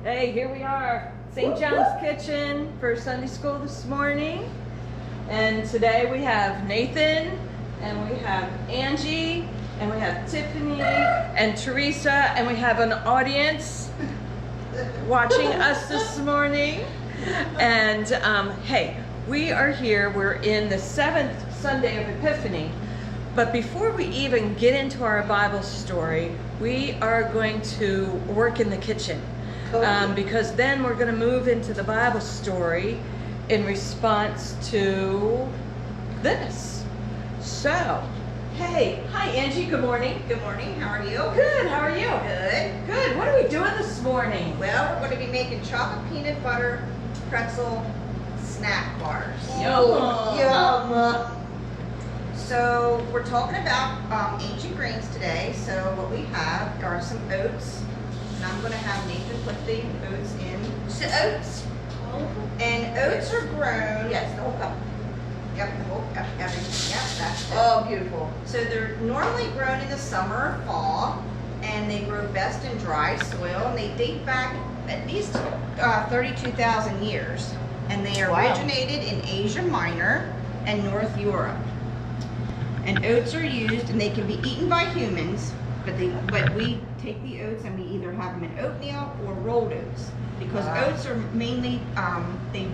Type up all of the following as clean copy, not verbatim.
Hey, here we are, St. John's Kitchen for Sunday school this morning. And today we have Nathan, and we have Angie, and we have Tiffany, and Teresa, and we have an audience watching us this morning. And hey, we are here, we're in the 7th Sunday of Epiphany. But before we even get into our Bible story, we are going to work in the kitchen. Because then we're going to move into the Bible story in response to this. So, hey, hi Angie, good morning. Good morning, how are you? Good, how are you? Good. Good, what are we doing this morning? Well, we're going to be making chocolate peanut butter pretzel snack bars. Yum. Yum. So, we're talking about ancient grains today. So, what we have are some oats. And I'm going to have Nathan put the oats in. So, oats. And oats are grown. Yes, the whole cup. Yep, the whole cup, everything. Yep, that's it. Oh, beautiful. So they're normally grown in the summer or fall, and they grow best in dry soil, and they date back at least 32,000 years. And they originated in Asia Minor and North Europe. And oats are used, and they can be eaten by humans, but we take the oats and we either have them in oatmeal or rolled oats. Because oats are mainly, they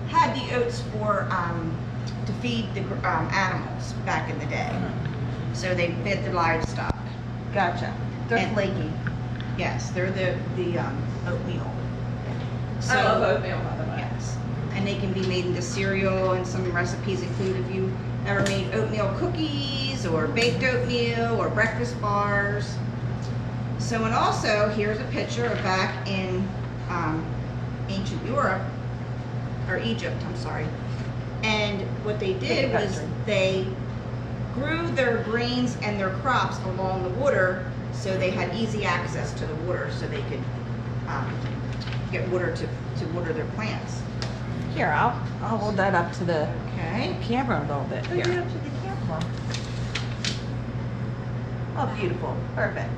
had the oats for to feed the animals back in the day. So they fed the livestock. Gotcha. They're flaky. Yes, they're the oatmeal. So, I love oatmeal, by the way. Yes. And they can be made into cereal, and some recipes include if you ever made oatmeal cookies or baked oatmeal or breakfast bars. So, and also here's a picture of back in ancient Europe, or Egypt, I'm sorry. And what they did was they grew their grains and their crops along the water, so they had easy access to the water, so they could get water to water their plants. Here, I'll hold that up to the camera a little bit Hold it here. up to the camera. Oh, beautiful. Perfect.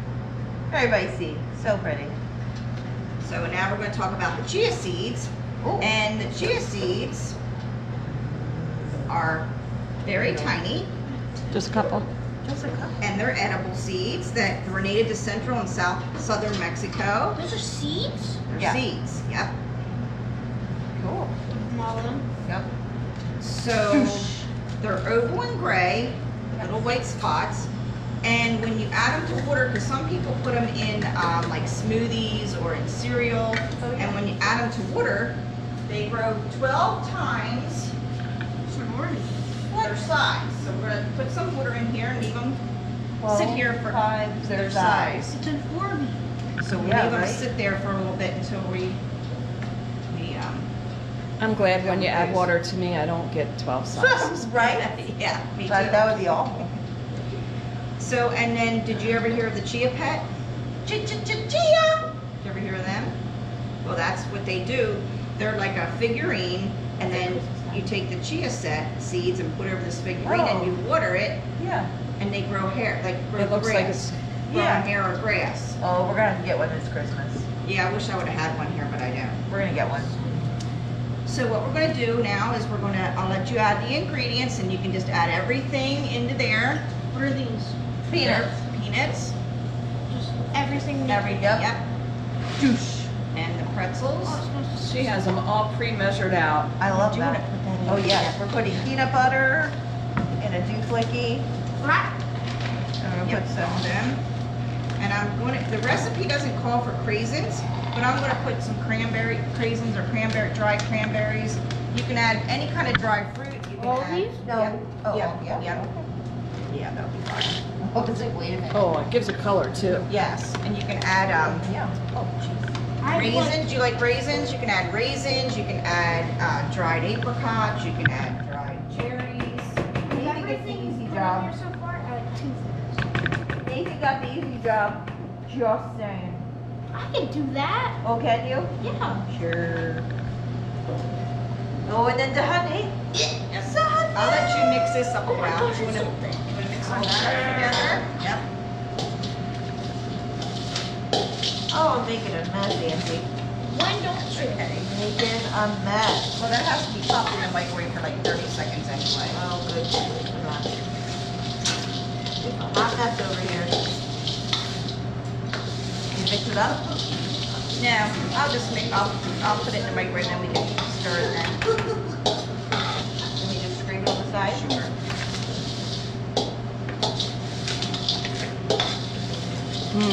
Everybody see. So pretty. So now we're going to talk about the chia seeds. Ooh. And the chia seeds are very tiny. Just a couple. Just a couple. And they're edible seeds that were native to central and southern Mexico. Those are seeds? They're seeds. Yep. Cool. Yep. So they're oval and gray, little white spots. And when you add them to water, because some people put them in like smoothies or in cereal, and when you add them to water, they grow 12 times their size. So we're going to put some water in here and leave them sit here for times their size. It's informing. So we'll leave them sit there for a little bit until we I'm glad when you add water to me, I don't get 12 sizes. Right? Yeah, me too. That would be awful. So, and then, did you ever hear of the Chia Pet? Chia! Did you ever hear of them? Well, that's what they do. They're like a figurine, and then you take the chia seeds and put it over this figurine, and you water it, and they grow hair, like grow It looks grass. like it's Growing hair or grass. Oh, we're gonna have to get one this Christmas. Yeah, I wish I would have had one here, but I don't. We're gonna get one. So what we're going to do now is I'll let you add the ingredients, and you can just add everything into there. What are these? Peanuts. Just everything. Yep. Douche. And the pretzels. Oh, it's supposed to She has them all pre-measured out. I love Do you that. want to put that in? Oh yes, we're putting peanut butter in a dooflicky. Right. I'm gonna Yep, put some of some. them. And the recipe doesn't call for craisins, but I'm going to put some cranberry craisins or dry cranberries. You can add any kind of dry fruit. You can All add, these? No. Yep, Oh, yep, yeah. yep. Yeah, that'll be fine. Oh, is it? Wait a minute. Oh, it gives a color too. Yes, and you can add Yeah. Oh, jeez. raisins. Do you like raisins? You can add raisins. You can add dried apricots. You can add dried cherries. Nathan gets the easy job. Here so far, I like 2 fingers. Nathan got the easy job. Just saying. I can do that. Oh, can you? Yeah. Sure. Oh, and then the honey. Yes. I'll let you mix this up around. You want to mix all that together? Yep. Oh, I'm making a mess, Auntie. When don't you? Okay. Making a mess. Well, that has to be popped in the microwave for like 30 seconds anyway. Oh, good. Hold on. Hot mess over here. You mix it up? No, I'll put it in the microwave and then we can stir it then. Let me just scrape it on the side. Sure.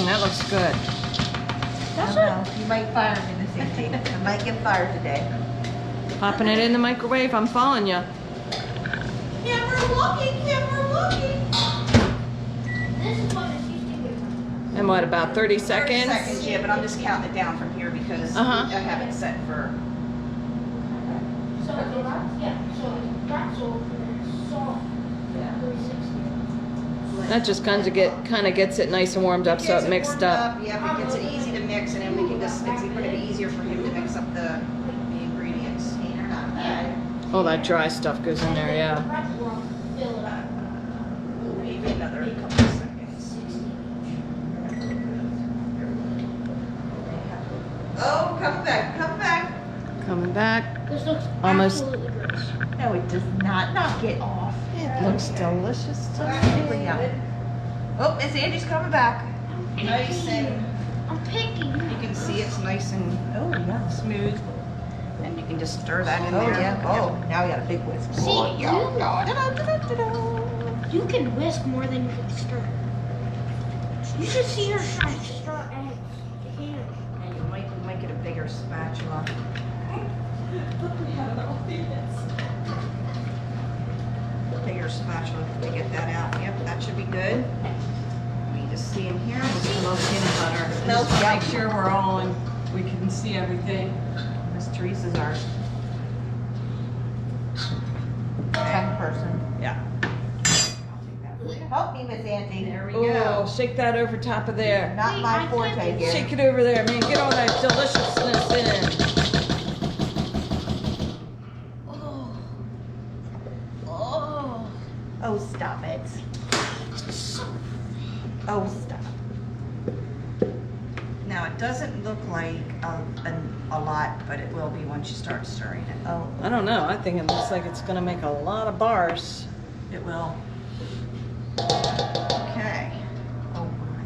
That looks good. I don't know. You might fire me this evening. I might get fired today. Popping it in the microwave, I'm following you. Camera walking, camera walking. This is what it's used to be. And what, about 30 seconds? 30 seconds, yeah, but I'm just counting it down from here because Uh-huh. I have it set for. So it's pretzel for salt. Yeah. 360. That just kind of gets it nice and warmed up so Gets it mixed warmed up. Yeah, it gets it easy to mix, and then we can just, it's going to be easier for him to mix up the ingredients. Not bad. All that dry stuff goes in there, yeah. Pretzel, fill it up. Maybe another couple of seconds. Oh, come back, come back. Coming back. This looks Almost. absolutely gross. No, it does not. Knock it off. It looks delicious to Really me. yummy. Oh, Miss Angie's coming back. Nice and, I'm picking. you can see it's nice and Oh, yeah. smooth. And you can just stir that in Oh, there. yeah. Oh, now we got a big whisk. See, Da-da-da-da-da-da. you can whisk more than you can stir. You should see her try to stir eggs. You can't. And you might get a bigger spatula. Bigger spatula to get that out. Yep, that should be good. Let me just see in here. Just a little peanut butter. Smells Just yummy. make sure we're all on. We can see everything. Miss Teresa's our 10 person. Yeah. Help me, Miss Auntie. There we Oh, go. shake that over top of there. Not Wait, my I forte can't here. Shake it over there, man. Get all that deliciousness in. Oh. Oh. Oh, stop it. Oh, stop. Now it doesn't look like a lot, but it will be once you start stirring it. Oh, I don't know. I think it looks like it's gonna make a lot of bars. It will. Okay. oh my.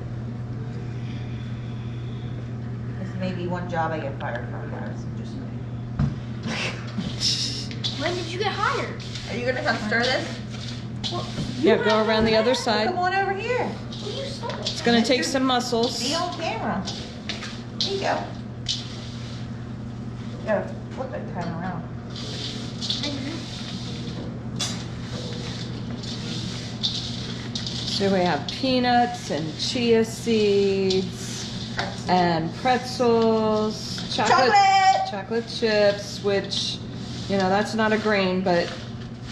This may be one job I get fired from, guys. Just When did you get hired? Are you gonna come stir this? Yeah, go around the other Come side. on over here. Well, you started. It's gonna take some muscles. Be on camera. There you go. Go, flip it, turn around. So we have peanuts and chia seeds and pretzels, Chocolate! chocolate chips, which, you know, that's not a grain, but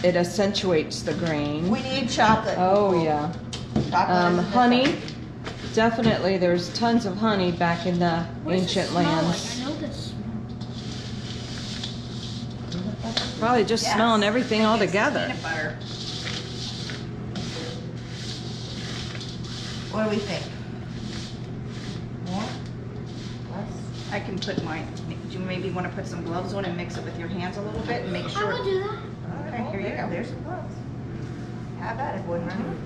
it accentuates the grain. We need chocolate. Oh, yeah. Chocolate is Honey, definitely, there's tons of honey back in the What does it ancient smell lands. Like? I know this. Probably just Yes. smelling everything all together. Peanut butter. What do we think? More? Less? I can put my, do you maybe want to put some gloves on and mix it with your hands a little bit and make I sure? would do that. Okay, here you There, go. There's some gloves. How about it, boyfriend?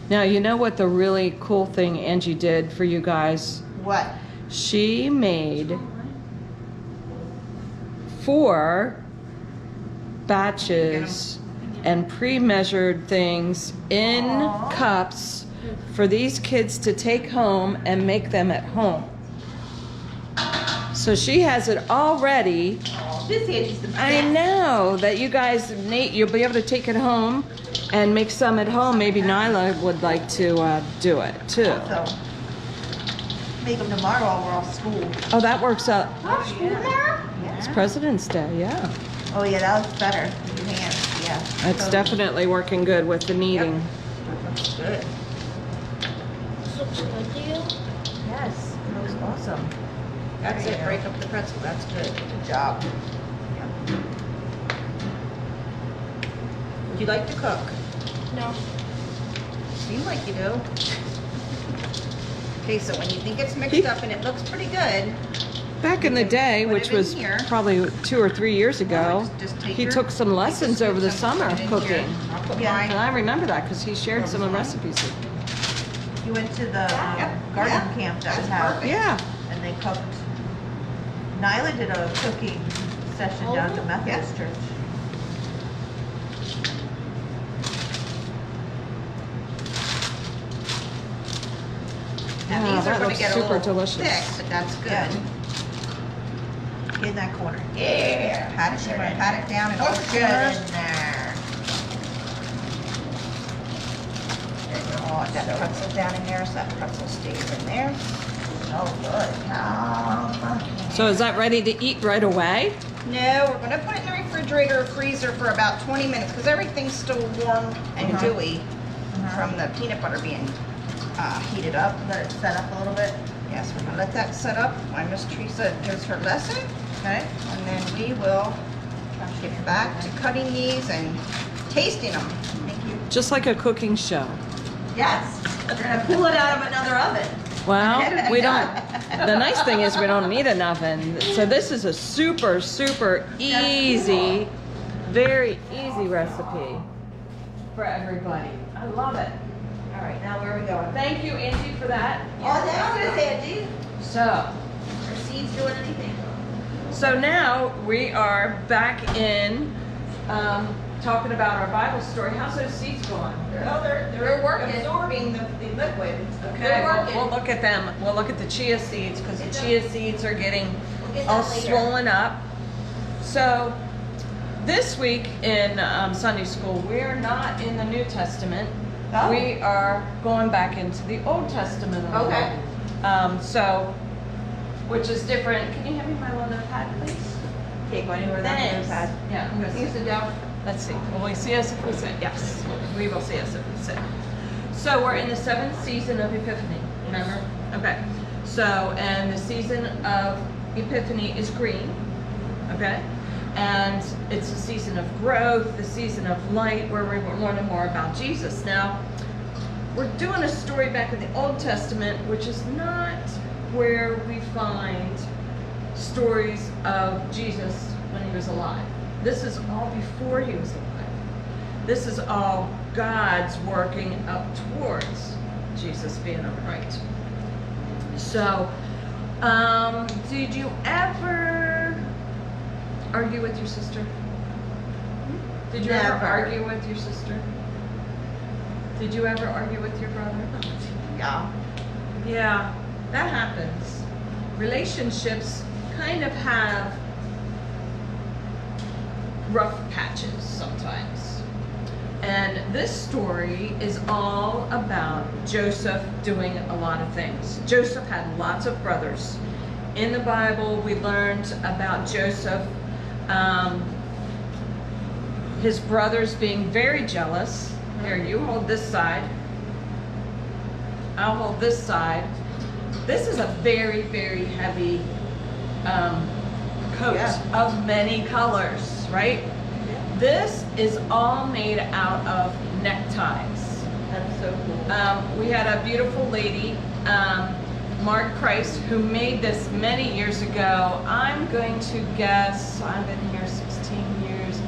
Now, you know what the really cool thing Angie did for you guys? What? She made 4 batches and pre-measured things in Aw. cups for these kids to take home and make them at home. So she has it all ready. This is the best. I know that you guys, Nate, you'll be able to take it home and make some at home. Maybe Nyla would like to do it too. So, make them tomorrow while we're off school. Oh, that works out. Off school tomorrow? It's President's Day, yeah. Oh yeah, that looks better with your hands, yeah. It's Totally. definitely working good with the kneading. Looks good. This looks good to you. Yes, it looks awesome. That's There it, you break go. up the pretzel, that's good. Good job. Would you like to cook? No. Seems like you do. Okay, so when you think it's mixed up and it looks pretty good, Back in the day, Put which it in was here. probably 2 or 3 years ago, Just take he your- took some lessons over the summer Put it in cooking. here. I'll put Yeah. And mine. I remember that because he shared some of the recipes. You went to the Yep. garden Yeah. camp that was That's happening. perfect. Yeah. And they cooked. Nyla did a cooking session down at the Methodist Church. Now Yeah, these are that gonna looks get a super little delicious. thick, but that's good. Yeah. Get in that corner. Yeah. Pat it, pat it down and all the Good in corners. there. Oh, that pretzel down in there, so that pretzel stays in there. Oh, good. So is that ready to eat right away? No, we're gonna put it in the refrigerator or freezer for about 20 minutes because everything's still warm and dewy from the peanut butter being heated up. Let it set up a little bit. Yes, we're gonna let that set up while Miss Teresa gives her lesson, Okay. and then we will get back to cutting these and tasting them. Thank you. Just like a cooking show. Yes. We're gonna pull it out of another oven. Well, we don't. The nice thing is we don't need an oven. So this is a super, super easy, very easy recipe for everybody. I love it. All right, now where are we going? Thank you, Angie, for that. Oh, that is Angie. So, Are seeds doing anything? so now we are back in talking about our Bible story. How's those seeds going? Well, they're working. Absorbing the liquid. Okay, They're well, working. we'll look at them. We'll look at the chia seeds because the chia seeds are getting We'll get all that later. swollen up. So this week in Sunday school, we're not in the New Testament. Oh. We are going back into the Old Testament. a little. Okay. So, which is different. Can you hand me my little notepad, please? Okay, go anywhere that Thanks. goes at. Yeah, I'm gonna You sit down. Let's see. Will we see us if we sit? Yes, we will see us if we sit. So we're in the 7th season of Epiphany, remember? Okay. So, and the season of Epiphany is green, okay? And it's a season of growth, the season of light, where we're learning more about Jesus. Now, we're doing a story back in the Old Testament, which is not where we find stories of Jesus when he was alive. This is all before he was alive. This is all God's working up towards Jesus being upright. So, did you ever argue with your sister? Did you ever Never. argue with your sister? Did you ever argue with your brother? Yeah. Yeah, that happens. Relationships kind of have rough patches sometimes. And this story is all about Joseph doing a lot of things. Joseph had lots of brothers. In the Bible, we learned about Joseph, his brothers being very jealous. Here, you hold this side. I'll hold this side. This is a very, very heavy coat of many colors, right? This is all made out of neckties. That's so cool. We had a beautiful lady, Mark Price, who made this many years ago. I'm going to guess, I've been here 16 years,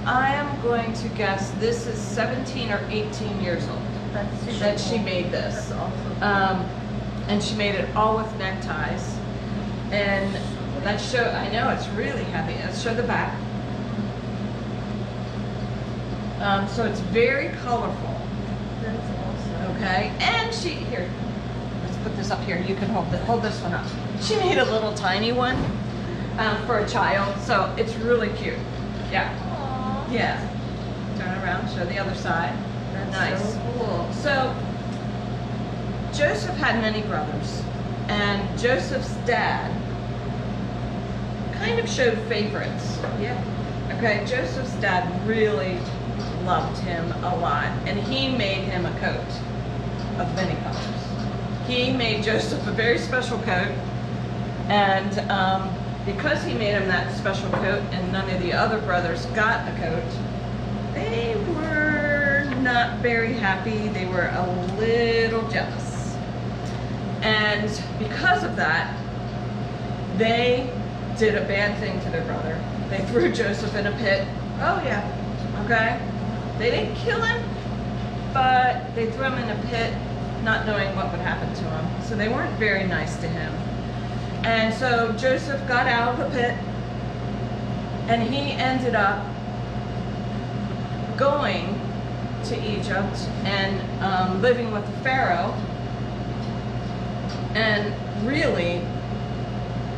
I am going to guess this is 17 or 18 years old That's super that she cool. made this. That's awesome. And she made it all with neckties. And let's show, I know it's really heavy. Let's show the back. So it's very colorful, That's awesome. okay? And she, here, let's put this up here. You can hold this one up. She made a little tiny one for a child, so it's really cute. Yeah, Aww. yeah. Turn around, show the other side. That's Nice. so cool. So Joseph had many brothers, and Joseph's dad kind of showed favorites. Yeah. Okay, Joseph's dad really loved him a lot, and he made him a coat of many colors. He made Joseph a very special coat, and because he made him that special coat and none of the other brothers got a coat, they were not very happy. They were a little jealous. And because of that, they did a bad thing to their brother. They threw Joseph in a pit. Oh, yeah. Okay? They didn't kill him, but they threw him in a pit not knowing what would happen to him. So they weren't very nice to him. And so Joseph got out of the pit, and he ended up going to Egypt and living with the Pharaoh, and really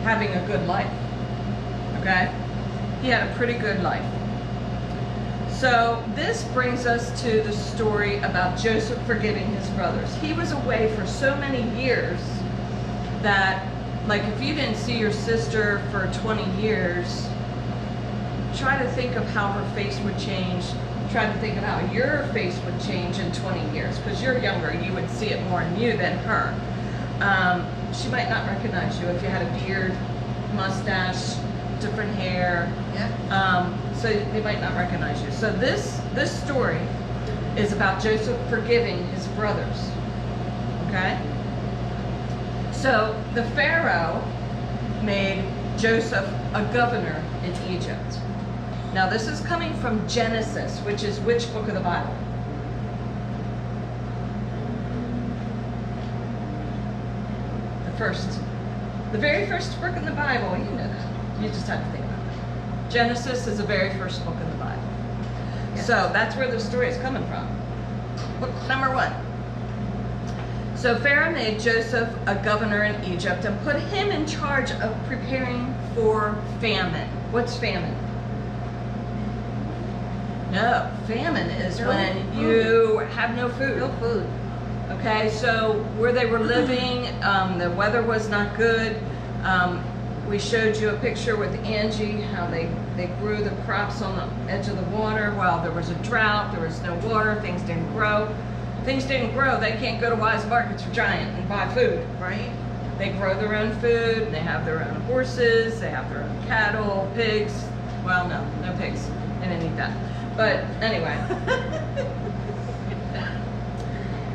having a good life. Okay? He had a pretty good life. So this brings us to the story about Joseph forgiving his brothers. He was away for so many years that, like, if you didn't see your sister for 20 years, try to think of how her face would change. Try to think of how your face would change in 20 years, because you're younger, you would see it more in you than her. She might not recognize you if you had a beard, mustache, different hair. Yeah. So they might not recognize you. So this story is about Joseph forgiving his brothers. Okay? So the Pharaoh made Joseph a governor in Egypt. Now this is coming from Genesis, which is which book of the Bible? The very first book in the Bible. You know that. You just have to think about it. Genesis is the very first book in the Bible. Yes. So that's where the story is coming from. Book number 1. So Pharaoh made Joseph a governor in Egypt and put him in charge of preparing for famine. What's famine? No, famine is when you have no food. No food. Okay, so where they were living, the weather was not good. We showed you a picture with Angie, how they grew the crops on the edge of the water while there was a drought, there was no water, things didn't grow. Things didn't grow, they can't go to Wise Markets or Giant and buy food, right? They grow their own food, they have their own horses, they have their own cattle, pigs. Well, no pigs, they didn't eat that. But anyway.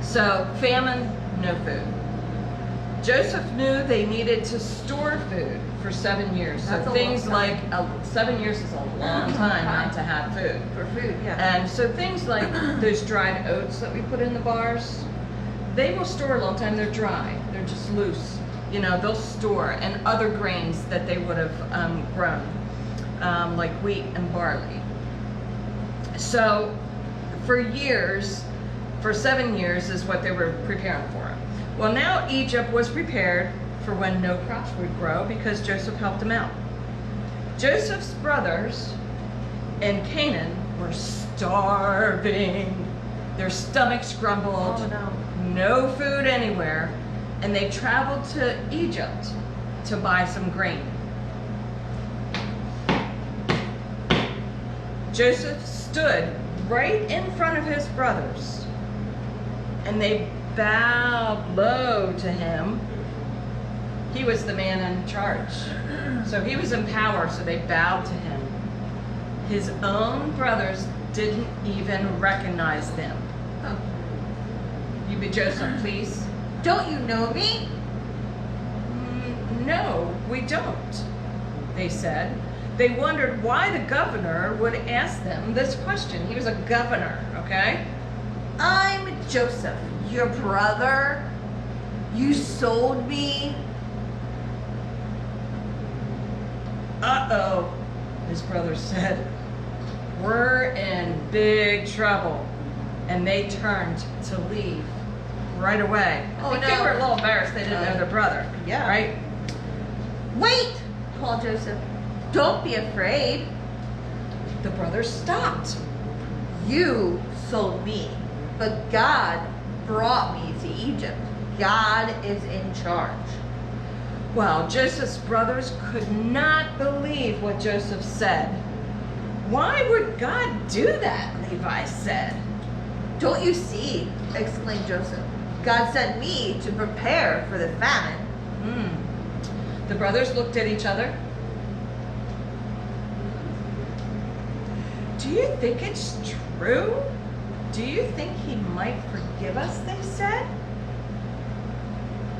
So famine, no food. Joseph knew they needed to store food for 7 years. That's So a things long like 7 years is a long time not to have food. For food, yeah. And so things like those dried oats that we put in the bars, they will store a long time. They're dry. They're just loose. You know, they'll store. And other grains that they would have grown, like wheat and barley. So for years, for 7 years is what they were preparing for. Well, now Egypt was prepared for when no crops would grow because Joseph helped them out. Joseph's brothers in Canaan were starving. Their stomachs grumbled. Oh, no. No food anywhere. And they traveled to Egypt to buy some grain. Joseph stood right in front of his brothers, and they bowed low to him. He was the man in charge. So he was in power, so they bowed to him. His own brothers didn't even recognize them. Oh. You be Joseph, please. Don't you know me? No, we don't, they said. They wondered why the governor would ask them this question. He was a governor, okay? I'm Joseph, your brother. You sold me. Uh-oh, his brother said. We're in big trouble. And they turned to leave right away. I think they were a little embarrassed they didn't know their brother. Yeah. Right? Wait, called Joseph. Don't be afraid. The brothers stopped. You sold me, but God brought me to Egypt. God is in charge. Well, Joseph's brothers could not believe what Joseph said. Why would God do that? Levi said. Don't you see? Exclaimed Joseph. God sent me to prepare for the famine. The brothers looked at each other. Do you think it's true? Do you think he might forgive us, they said?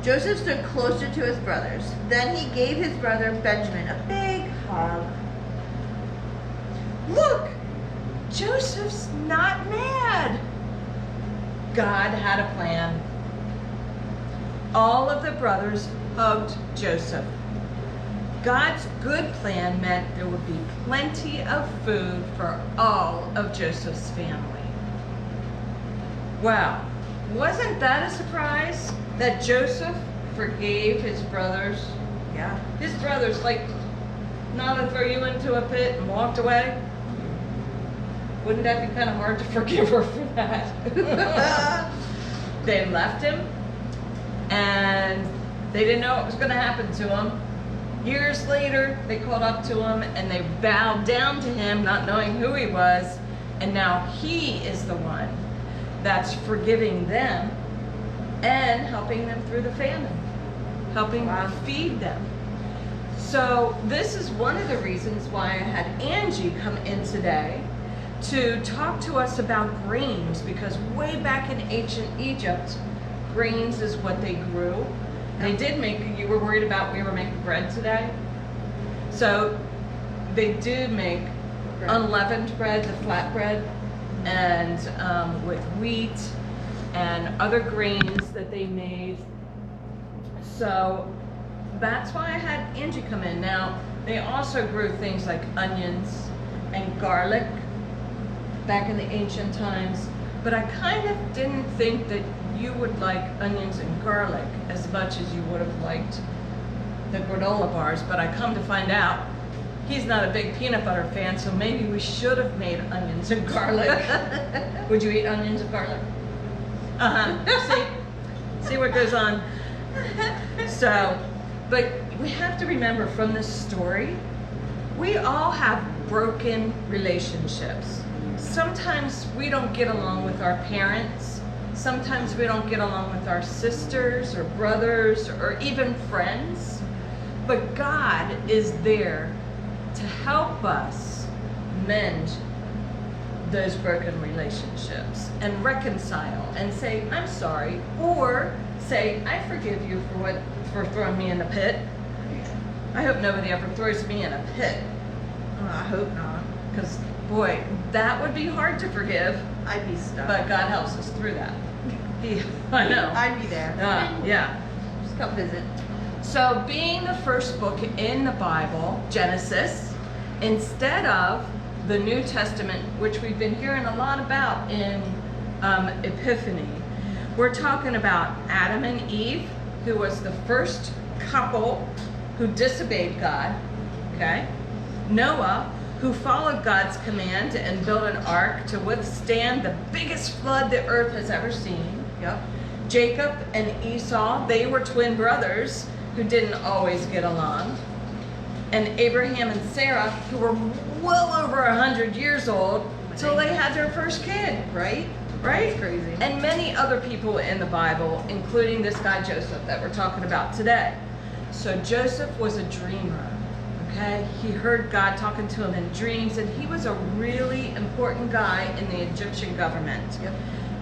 Joseph stood closer to his brothers. Then he gave his brother Benjamin a big hug. Look, Joseph's not mad. God had a plan. All of the brothers hugged Joseph. God's good plan meant there would be plenty of food for all of Joseph's family. Wow, wasn't that a surprise that Joseph forgave his brothers? Yeah. His brothers, like, not to throw you into a pit and walked away? Wouldn't that be kind of hard to forgive her for that? They left him, and they didn't know what was going to happen to him. Years later, they caught up to him, and they bowed down to him, not knowing who he was, and now he is the one that's forgiving them and helping them through the famine, helping feed them. So this is one of the reasons why I had Angie come in today to talk to us about grains, because way back in ancient Egypt, grains is what they grew. They did make, you were worried about we were making bread today? So they did make unleavened bread, the flat bread, and with wheat and other grains that they made. So that's why I had Angie come in. Now, they also grew things like onions and garlic back in the ancient times, but I kind of didn't think that you would like onions and garlic as much as you would have liked the granola bars, but I come to find out he's not a big peanut butter fan, so maybe we should have made onions and garlic. Would you eat onions and garlic? See what goes on. So, but we have to remember from this story, we all have broken relationships. Sometimes we don't get along with our parents. Sometimes we don't get along with our sisters or brothers or even friends. But God is there to help us mend those broken relationships and reconcile and say, I'm sorry, or say, I forgive you for throwing me in the pit. I hope nobody ever throws me in a pit. I hope not. Because, boy, that would be hard to forgive, I'd be stuck. but God helps us through that. I know. I'd be there. Yeah. Just come visit. So, being the first book in the Bible, Genesis, instead of the New Testament, which we've been hearing a lot about in Epiphany, we're talking about Adam and Eve, who was the first couple who disobeyed God, okay? Noah, who followed God's command and built an ark to withstand the biggest flood the earth has ever seen. Yep. Jacob and Esau, they were twin brothers who didn't always get along. And Abraham and Sarah, who were well over 100 years old till they had their first kid, right? Right? That's crazy. And many other people in the Bible, including this guy Joseph that we're talking about today. So Joseph was a dreamer, okay? He heard God talking to him in dreams, and he was a really important guy in the Egyptian government. Yep.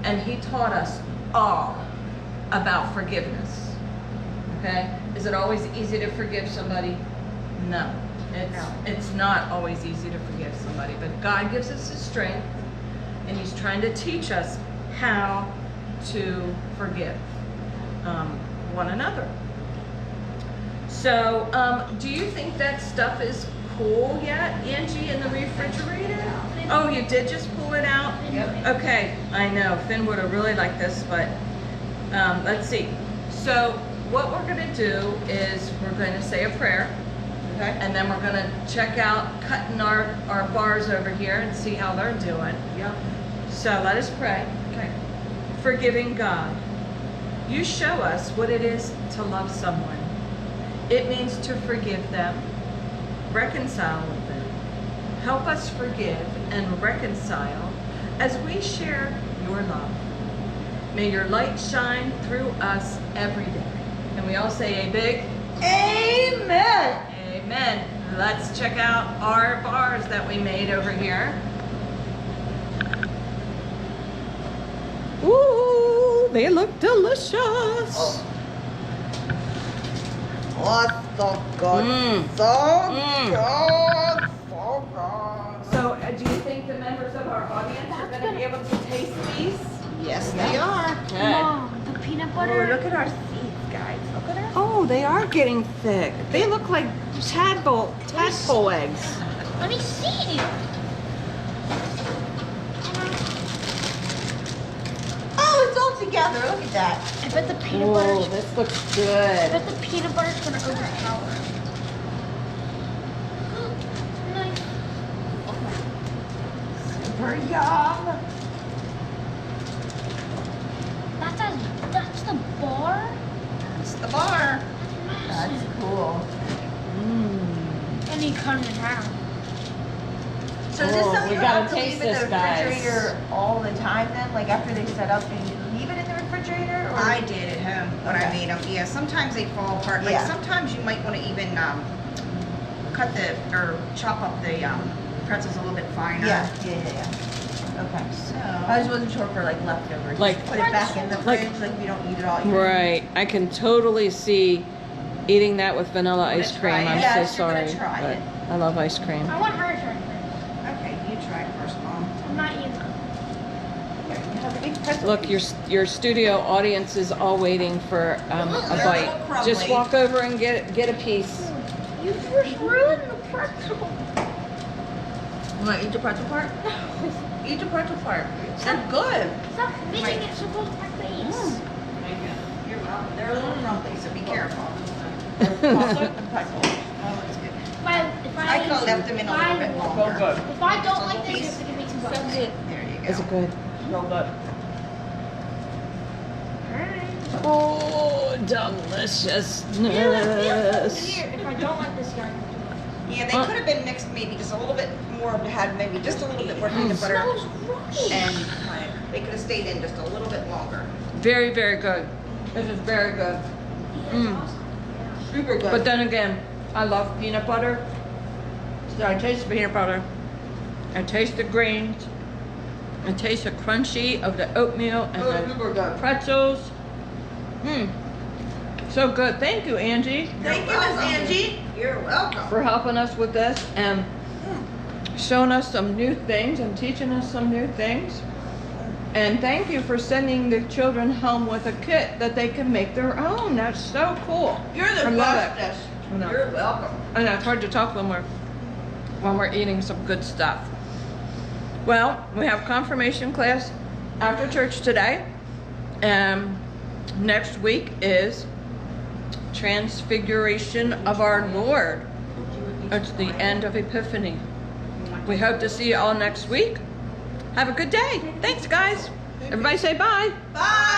And he taught us all about forgiveness, okay? Is it always easy to forgive somebody? No. It's not always easy to forgive somebody, but God gives us the strength, and he's trying to teach us how to forgive one another. So, do you think that stuff is cool yet, Angie, in the refrigerator? Oh, you did just pull it out? Yep. Okay, I know. Finn would have really liked this, but let's see. So, what we're going to do is we're going to say a prayer. Okay. And then we're gonna check out cutting our bars over here and see how they're doing. Yep. So let us pray. Okay. Forgiving God, you show us what it is to love someone. It means to forgive them, reconcile with them. Help us forgive and reconcile as we share your love. May your light shine through us every day. And we all say a big Amen. Amen. Let's check out our bars that we made over here. Ooh, they look delicious. Oh. Oh, so good. Mm. So Mm. good. So good. So, do you think the members of our audience are going to be able to taste these? Yes, they are. Good. Mom, the peanut Oh, butter. look at our seeds, guys. Look at our. Oh, they are getting thick. They look like tadpole eggs. Let me see. Oh, it's all together. Look at that. I bet the peanut Oh, butter's. this looks I good. bet the peanut butter's gonna overpower. Nice. Super yum. That's the bar. It's the bar. That's cool. Mm. And you cut it in half. So is this Oh, something we you gotta have to taste leave in the this, guys. refrigerator all the time then? Like after they set up and you leave it in the refrigerator? Or? I did at home when I Okay. made them. Yeah, sometimes they fall apart. Like Yeah. sometimes you might want to even cut or chop up the pretzels a little bit finer. Yeah. Okay. So. I just wasn't sure for like leftovers. Like- Just put it back in the Like- fridge, like we don't eat it all. year. Right. I can totally see eating that with vanilla Wanna ice try cream. it? I'm Yes, so you're gonna sorry. try But it. I love ice cream. I want her to try first. Okay, you try it first, Mom. I'm not eating them. Here, you have a big pretzel Look, piece. your studio audience is all waiting for a They're a little bite. Just crumbly. walk over and get a piece. You just ruined the pretzel. You want to eat the pretzel part? Eat the pretzel part. They're good. Stop making it so close to my face. You're welcome. They're a little crumbly, so be careful. Also, the pretzel. Oh, it's good. If I could have left them in a little bit longer. If I Just a don't like little this, you piece. have to give me $2. There you go. Is it good? So good. Oh, deliciousness. Here, if I don't like this, you have to Yeah, they could have been mixed maybe just a little bit more, had maybe just a little bit more peanut butter. smells right. And they could have stayed in just a little bit longer. Very, very good. This is very good. Mm. Super good. But then again, I love peanut butter. So I taste the peanut butter. I taste the grains. I taste the crunchy of the oatmeal and Oh, the super good. pretzels. Mmm. So good. Thank you, Angie, Thank you, Miss Angie. You're welcome. for helping us with this and showing us some new things and teaching us some new things. And thank you for sending the children home with a kit that they can make their own. That's so cool. You're the I love it. bestest. I know. You're welcome. I know, it's hard to talk when we're eating some good stuff. Well, we have confirmation class after church today. Next week is Transfiguration of our Lord. It's the end of Epiphany. We hope to see you all next week. Have a good day. Thanks, guys. Everybody say bye. Bye.